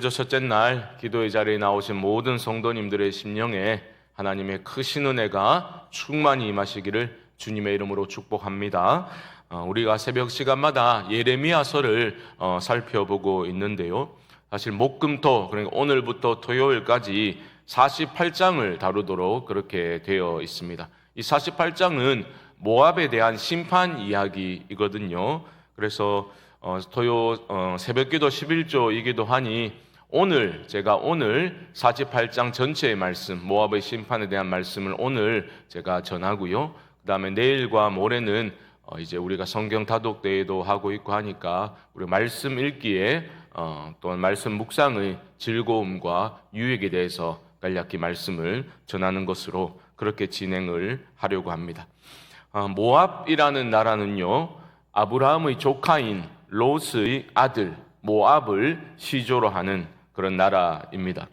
첫째 날 기도의 자리에 나오신 모든 성도님들의 심령에 하나님의 크신 은혜가 충만히 임하시기를 주님의 이름으로 축복합니다. 우리가 새벽 시간마다 예레미야서를 살펴보고 있는데요. 사실 목금토, 그러니까 오늘부터 토요일까지 48장을 다루도록 그렇게 되어 있습니다. 이 48장은 모압에 대한 심판 이야기이거든요. 그래서 새벽기도 11조이기도 하니 제가 오늘 48장 전체의 말씀, 모압의 심판에 대한 말씀을 오늘 제가 전하고요. 그 다음에 내일과 모레는 이제 우리가 성경 다독대회도 하고 있고 하니까 우리 말씀 읽기에 또한 말씀 묵상의 즐거움과 유익에 대해서 간략히 말씀을 전하는 것으로 그렇게 진행을 하려고 합니다. 모압이라는 나라는요, 아브라함의 조카인 롯의 아들 모압을 시조로 하는 그런 나라입니다.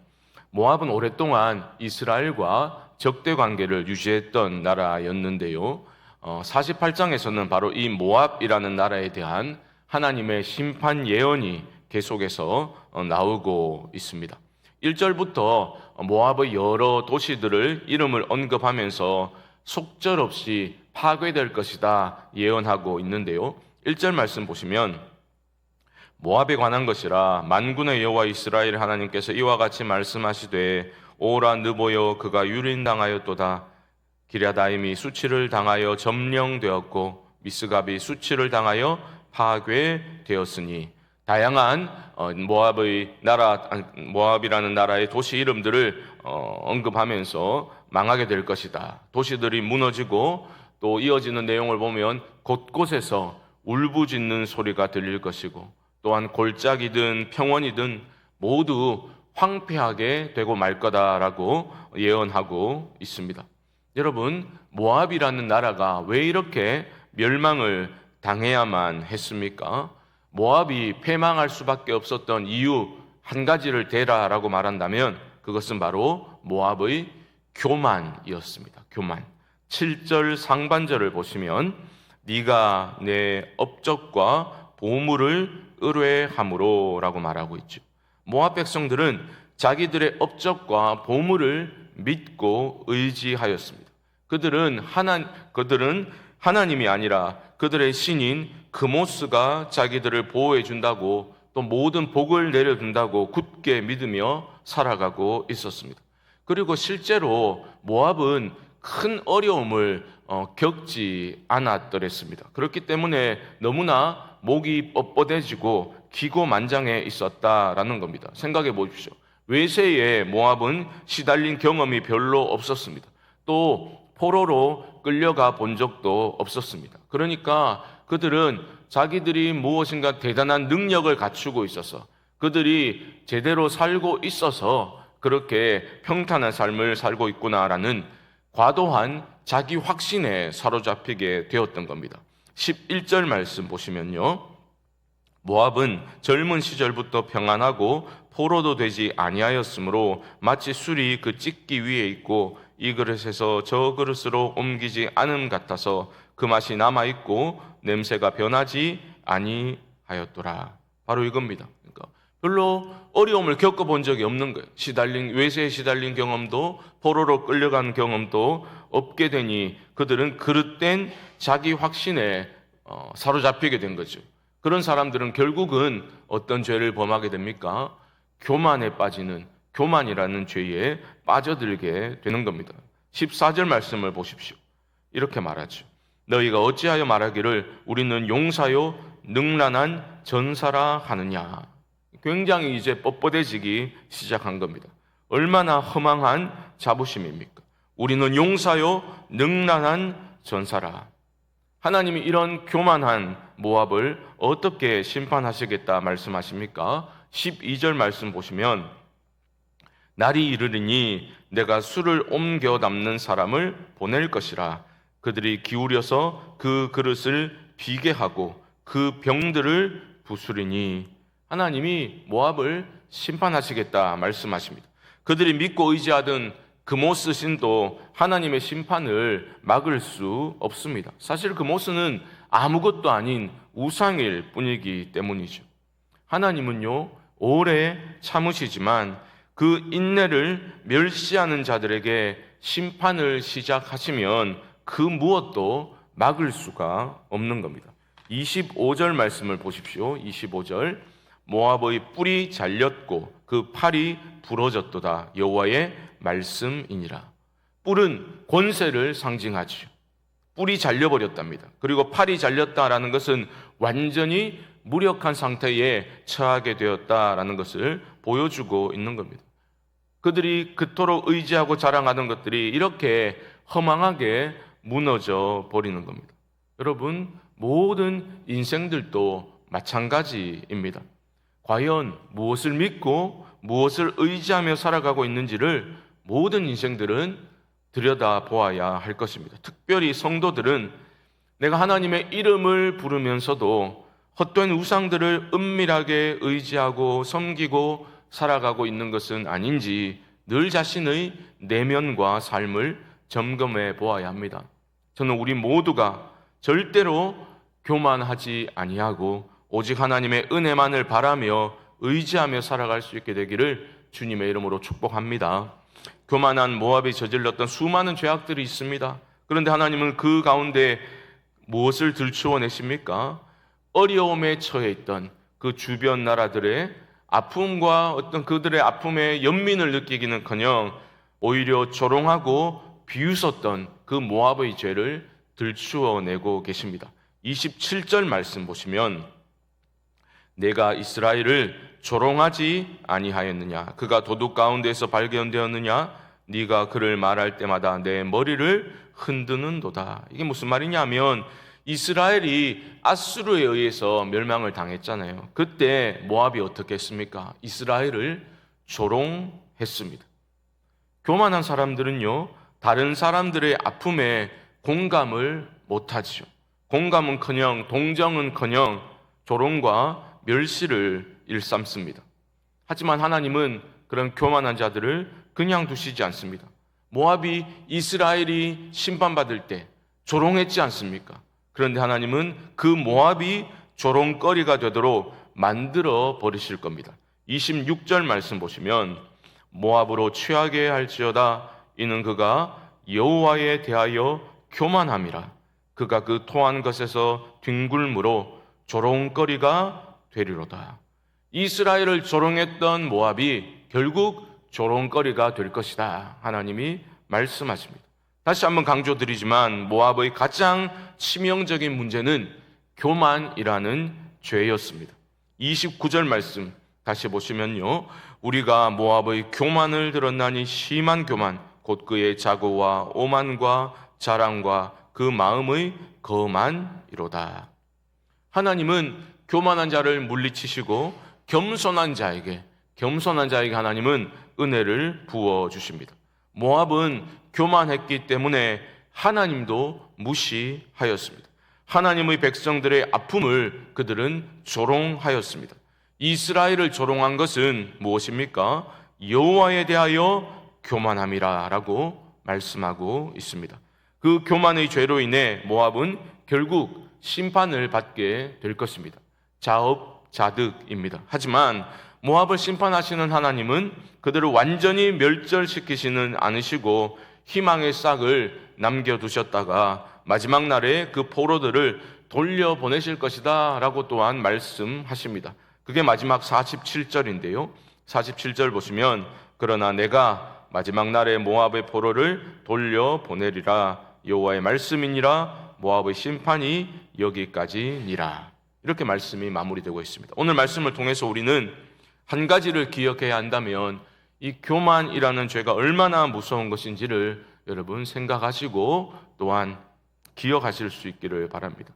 모압은 오랫동안 이스라엘과 적대 관계를 유지했던 나라였는데요. 48장에서는 바로 이 모압이라는 나라에 대한 하나님의 심판 예언이 계속해서 나오고 있습니다. 1절부터 모압의 여러 도시들을 이름을 언급하면서 속절없이 파괴될 것이다 예언하고 있는데요. 1절 말씀 보시면 모압에 관한 것이라 만군의 여호와 이스라엘 하나님께서 이와 같이 말씀하시되 오라 느보여 그가 유린당하였도다. 기랴다임이 수치를 당하여 점령되었고 미스갑이 수치를 당하여 파괴되었으니. 다양한 모압이라는 나라의 도시 이름들을 언급하면서 망하게 될 것이다. 도시들이 무너지고 또 이어지는 내용을 보면 곳곳에서 울부짖는 소리가 들릴 것이고 또한 골짜기든 평원이든 모두 황폐하게 되고 말 거다라고 예언하고 있습니다. 여러분, 모압이라는 나라가 왜 이렇게 멸망을 당해야만 했습니까? 모압이 패망할 수밖에 없었던 이유 한 가지를 대라라고 말한다면 그것은 바로 모압의 교만이었습니다. 교만. 7절 상반절을 보시면 네가 내 업적과 보물을 의뢰함으로 라고 말하고 있죠. 모압 백성들은 자기들의 업적과 보물을 믿고 의지하였습니다. 그들은 하나님이 아니라 그들의 신인 그모스가 자기들을 보호해 준다고 또 모든 복을 내려준다고 굳게 믿으며 살아가고 있었습니다. 그리고 실제로 모압은 큰 어려움을 겪지 않았더랬습니다. 그렇기 때문에 너무나 목이 뻣뻣해지고 기고만장해 있었다라는 겁니다. 생각해 보십시오. 외세에 모압은 시달린 경험이 별로 없었습니다. 또 포로로 끌려가 본 적도 없었습니다. 그러니까 그들은 자기들이 무엇인가 대단한 능력을 갖추고 있어서 그들이 제대로 살고 있어서 그렇게 평탄한 삶을 살고 있구나라는 과도한 자기 확신에 사로잡히게 되었던 겁니다. 11절 말씀 보시면요, 모압은 젊은 시절부터 평안하고 포로도 되지 아니하였으므로 마치 술이 그 찢기 위에 있고 이 그릇에서 저 그릇으로 옮기지 않음 같아서 그 맛이 남아있고 냄새가 변하지 아니하였더라. 바로 이겁니다. 그러니까 별로 어려움을 겪어본 적이 없는 거예요. 외세에 시달린 경험도 포로로 끌려간 경험도 없게 되니 그들은 그릇된 자기 확신에 사로잡히게 된 거죠. 그런 사람들은 결국은 어떤 죄를 범하게 됩니까? 교만에 빠지는, 교만이라는 죄에 빠져들게 되는 겁니다. 14절 말씀을 보십시오. 이렇게 말하죠. 너희가 어찌하여 말하기를 우리는 용사요 능란한 전사라 하느냐. 굉장히 이제 뻣뻣해지기 시작한 겁니다. 얼마나 허망한 자부심입니까? 우리는 용사요 능란한 전사라. 하나님이 이런 교만한 모압을 어떻게 심판하시겠다 말씀하십니까? 12절 말씀 보시면 날이 이르리니 내가 술을 옮겨 담는 사람을 보낼 것이라. 그들이 기울여서 그 그릇을 비게 하고 그 병들을 부수리니. 하나님이 모압을 심판하시겠다 말씀하십니다. 그들이 믿고 의지하던 그모스 신도 하나님의 심판을 막을 수 없습니다. 사실 그모스는 아무것도 아닌 우상일 뿐이기 때문이죠. 하나님은요, 오래 참으시지만 그 인내를 멸시하는 자들에게 심판을 시작하시면 그 무엇도 막을 수가 없는 겁니다. 25절 말씀을 보십시오. 25절 모압의 뿔이 잘렸고 그 팔이 부러졌도다. 여호와의 말씀이니라. 뿔은 권세를 상징하죠. 뿔이 잘려버렸답니다. 그리고 팔이 잘렸다라는 것은 완전히 무력한 상태에 처하게 되었다라는 것을 보여주고 있는 겁니다. 그들이 그토록 의지하고 자랑하던 것들이 이렇게 허망하게 무너져 버리는 겁니다. 여러분, 모든 인생들도 마찬가지입니다. 과연 무엇을 믿고 무엇을 의지하며 살아가고 있는지를 모든 인생들은 들여다보아야 할 것입니다. 특별히 성도들은 내가 하나님의 이름을 부르면서도 헛된 우상들을 은밀하게 의지하고 섬기고 살아가고 있는 것은 아닌지 늘 자신의 내면과 삶을 점검해 보아야 합니다. 저는 우리 모두가 절대로 교만하지 아니하고 오직 하나님의 은혜만을 바라며 의지하며 살아갈 수 있게 되기를 주님의 이름으로 축복합니다. 교만한 모압이 저질렀던 수많은 죄악들이 있습니다. 그런데 하나님은 그 가운데 무엇을 들추어 내십니까? 어려움에 처해 있던 그 주변 나라들의 아픔과 어떤 그들의 아픔의 연민을 느끼기는커녕 오히려 조롱하고 비웃었던 그 모압의 죄를 들추어 내고 계십니다. 27절 말씀 보시면 내가 이스라엘을 조롱하지 아니하였느냐? 그가 도둑 가운데서 발견되었느냐? 네가 그를 말할 때마다 내 머리를 흔드는도다. 이게 무슨 말이냐면 이스라엘이 아수르에 의해서 멸망을 당했잖아요. 그때 모압이 어떻게 했습니까? 이스라엘을 조롱했습니다. 교만한 사람들은요, 다른 사람들의 아픔에 공감을 못하지요. 공감은커녕 동정은커녕 조롱과 멸시를 일삼습니다. 하지만 하나님은 그런 교만한 자들을 그냥 두시지 않습니다. 모압이 이스라엘이 심판받을 때 조롱했지 않습니까? 그런데 하나님은 그 모압이 조롱거리가 되도록 만들어 버리실 겁니다. 26절 말씀 보시면 모압으로 취하게 할지어다 이는 그가 여호와에 대하여 교만함이라. 그가 그 토한 것에서 뒹굴므로 조롱거리가 되리로다. 이스라엘을 조롱했던 모압이 결국 조롱거리가 될 것이다. 하나님이 말씀하십니다. 다시 한번 강조드리지만 모압의 가장 치명적인 문제는 교만이라는 죄였습니다. 29절 말씀 다시 보시면요, 우리가 모압의 교만을 들었나니 심한 교만 곧 그의 자고와 오만과 자랑과 그 마음의 거만이로다. 하나님은 교만한 자를 물리치시고 겸손한 자에게 하나님은 은혜를 부어주십니다. 모압은 교만했기 때문에 하나님도 무시하였습니다. 하나님의 백성들의 아픔을 그들은 조롱하였습니다. 이스라엘을 조롱한 것은 무엇입니까? 여호와에 대하여 교만함이라 라고 말씀하고 있습니다. 그 교만의 죄로 인해 모압은 결국 심판을 받게 될 것입니다. 자업자득입니다. 하지만 모압을 심판하시는 하나님은 그들을 완전히 멸절시키지는 않으시고 희망의 싹을 남겨두셨다가 마지막 날에 그 포로들을 돌려보내실 것이다 라고 또한 말씀하십니다. 그게 마지막 47절인데요 47절 보시면 그러나 내가 마지막 날에 모압의 포로를 돌려보내리라 여호와의 말씀이니라 모압의 심판이 여기까지니라. 이렇게 말씀이 마무리되고 있습니다. 오늘 말씀을 통해서 우리는 한 가지를 기억해야 한다면 이 교만이라는 죄가 얼마나 무서운 것인지를 여러분 생각하시고 또한 기억하실 수 있기를 바랍니다.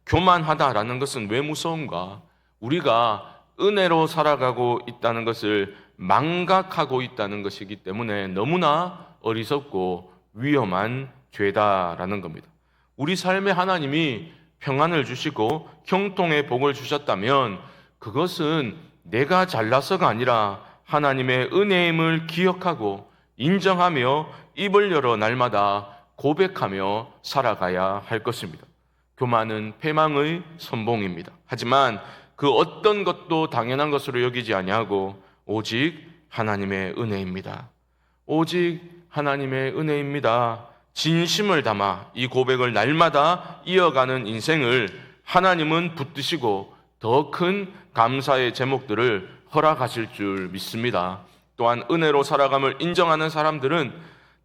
교만하다라는 것은 왜 무서운가? 우리가 은혜로 살아가고 있다는 것을 망각하고 있다는 것이기 때문에 너무나 어리석고 위험한 죄다라는 겁니다. 우리 삶에 하나님이 평안을 주시고 형통의 복을 주셨다면 그것은 내가 잘나서가 아니라 하나님의 은혜임을 기억하고 인정하며 입을 열어 날마다 고백하며 살아가야 할 것입니다. 교만은 패망의 선봉입니다. 하지만 그 어떤 것도 당연한 것으로 여기지 아니하고 오직 하나님의 은혜입니다. 오직 하나님의 은혜입니다. 진심을 담아 이 고백을 날마다 이어가는 인생을 하나님은 붙드시고 더 큰 감사의 제목들을 허락하실 줄 믿습니다. 또한 은혜로 살아감을 인정하는 사람들은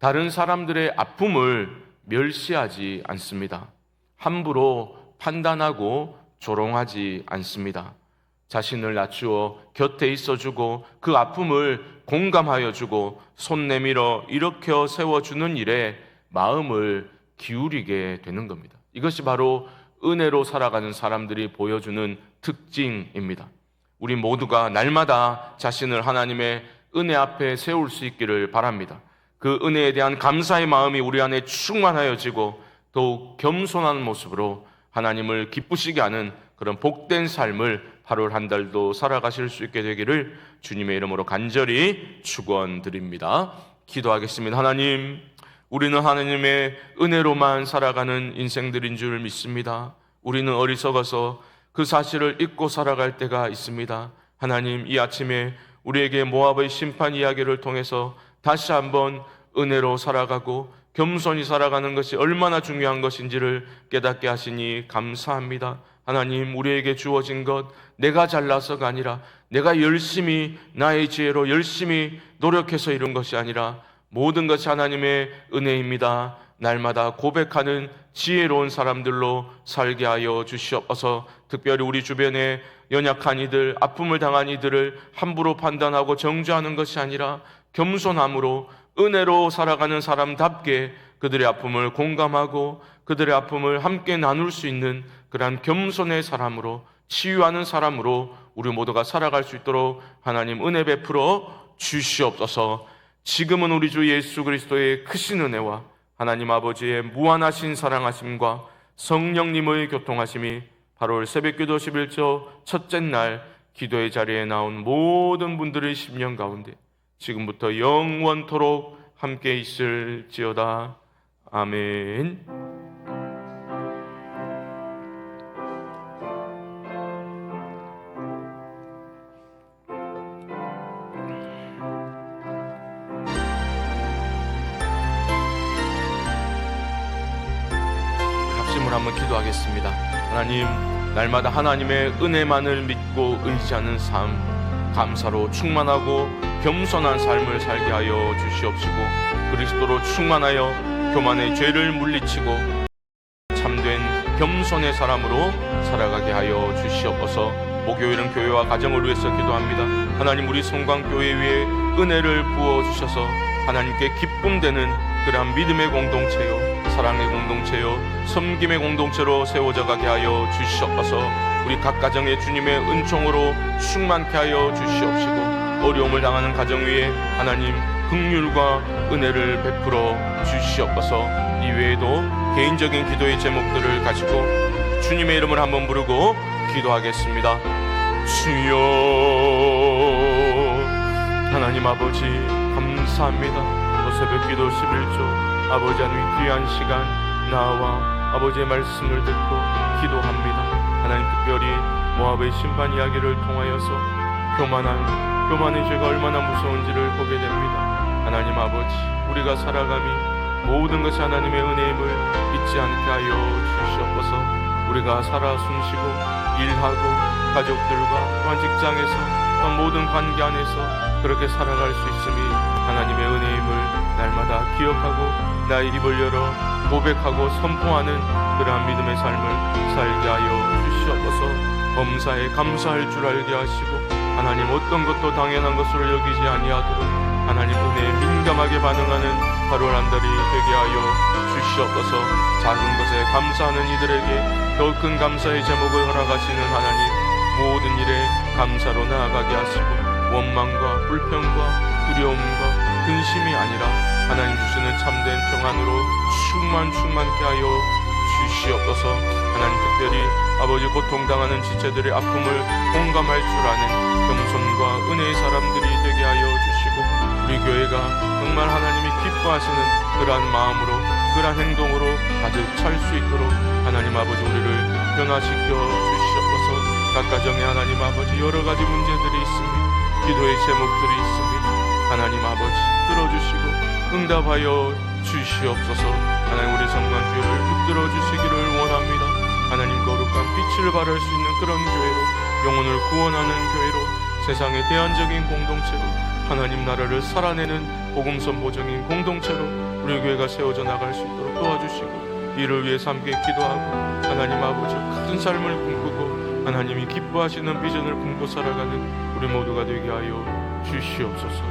다른 사람들의 아픔을 멸시하지 않습니다. 함부로 판단하고 조롱하지 않습니다. 자신을 낮추어 곁에 있어주고 그 아픔을 공감하여 주고 손 내밀어 일으켜 세워주는 일에 마음을 기울이게 되는 겁니다. 이것이 바로 은혜로 살아가는 사람들이 보여주는 특징입니다. 우리 모두가 날마다 자신을 하나님의 은혜 앞에 세울 수 있기를 바랍니다. 그 은혜에 대한 감사의 마음이 우리 안에 충만하여지고 더욱 겸손한 모습으로 하나님을 기쁘시게 하는 그런 복된 삶을 8월 한 달도 살아가실 수 있게 되기를 주님의 이름으로 간절히 축원드립니다. 기도하겠습니다. 하나님, 우리는 하나님의 은혜로만 살아가는 인생들인 줄 믿습니다. 우리는 어리석어서 그 사실을 잊고 살아갈 때가 있습니다. 하나님, 이 아침에 우리에게 모압의 심판 이야기를 통해서 다시 한번 은혜로 살아가고 겸손히 살아가는 것이 얼마나 중요한 것인지를 깨닫게 하시니 감사합니다. 하나님, 우리에게 주어진 것 내가 잘나서가 아니라 내가 열심히 나의 지혜로 열심히 노력해서 이룬 것이 아니라 모든 것이 하나님의 은혜입니다. 날마다 고백하는 지혜로운 사람들로 살게 하여 주시옵소서. 특별히 우리 주변에 연약한 이들, 아픔을 당한 이들을 함부로 판단하고 정죄하는 것이 아니라 겸손함으로 은혜로 살아가는 사람답게 그들의 아픔을 공감하고 그들의 아픔을 함께 나눌 수 있는 그러한 겸손의 사람으로, 치유하는 사람으로 우리 모두가 살아갈 수 있도록 하나님 은혜 베풀어 주시옵소서. 지금은 우리 주 예수 그리스도의 크신 은혜와 하나님 아버지의 무한하신 사랑하심과 성령님의 교통하심이 8월 새벽기도 11조 첫째 날 기도의 자리에 나온 모든 분들의 심령 가운데 지금부터 영원토록 함께 있을지어다. 아멘. 합심을 한번 기도하겠습니다. 하나님, 날마다 하나님의 은혜만을 믿고 의지하는 삶, 감사로 충만하고 겸손한 삶을 살게 하여 주시옵시고 그리스도로 충만하여 교만의 죄를 물리치고 참된 겸손의 사람으로 살아가게 하여 주시옵소서. 목요일은 교회와 가정을 위해서 기도합니다. 하나님, 우리 송광교회 위에 은혜를 부어주셔서 하나님께 기쁨되는 그러한 믿음의 공동체요, 사랑의 공동체요, 섬김의 공동체로 세워져 가게 하여 주시옵소서. 우리 각 가정에 주님의 은총으로 충만케 하여 주시옵시고 어려움을 당하는 가정 위에 하나님 긍휼과 은혜를 베풀어 주시옵소서. 이외에도 개인적인 기도의 제목들을 가지고 주님의 이름을 한번 부르고 기도하겠습니다. 주여, 하나님 아버지 감사합니다. 새벽기도 11조 아버지 하나님 귀한 시간 나와 아버지의 말씀을 듣고 기도합니다. 하나님, 특별히 모압의 심판 이야기를 통하여서 교만의 죄가 얼마나 무서운지를 보게 됩니다. 하나님 아버지, 우리가 살아감이 모든 것이 하나님의 은혜임을 잊지 않게 하여 주시옵소서. 우리가 살아 숨쉬고 일하고 가족들과 또한 직장에서 또한 모든 관계 안에서 그렇게 살아갈 수 있음이 하나님의 은혜임을 날마다 기억하고 나의 입을 열어 고백하고 선포하는 그러한 믿음의 삶을 살게 하여 주시옵소서. 범사에 감사할 줄 알게 하시고 하나님 어떤 것도 당연한 것으로 여기지 아니하도록 하나님 은혜에 민감하게 반응하는 8월 한 달이 되게 하여 주시옵소서. 작은 것에 감사하는 이들에게 더 큰 감사의 제목을 허락하시는 하나님, 모든 일에 감사로 나아가게 하시고 원망과 불평과 두려움과 근심이 아니라 하나님 주시는 참된 평안으로 충만케 하여 주시옵소서. 하나님, 특별히 아버지 고통당하는 지체들의 아픔을 공감할 줄 아는 겸손과 은혜의 사람들이 되게 하여 주시고 우리 교회가 정말 하나님이 기뻐하시는 그러한 마음으로 그러한 행동으로 가득 찰 수 있도록 하나님 아버지 우리를 변화시켜 주시옵소서. 각 가정에 하나님 아버지 여러 가지 문제들이 있습니다. 기도의 제목들이 있습니다. 하나님 아버지 들어주시고 응답하여 주시옵소서. 하나님 우리 성관교회를 붙들어 주시기를 원합니다. 하나님 거룩한 빛을 발할 수 있는 그런 교회로, 영혼을 구원하는 교회로, 세상의 대안적인 공동체로, 하나님 나라를 살아내는 복음 선보적인 공동체로 우리 교회가 세워져 나갈 수 있도록 도와주시고, 이를 위해서 함께 기도하고 하나님 아버지 큰 삶을 꿈꾸고 하나님이 기뻐하시는 비전을 품고 살아가는 우리 모두가 되게 하여 주시옵소서.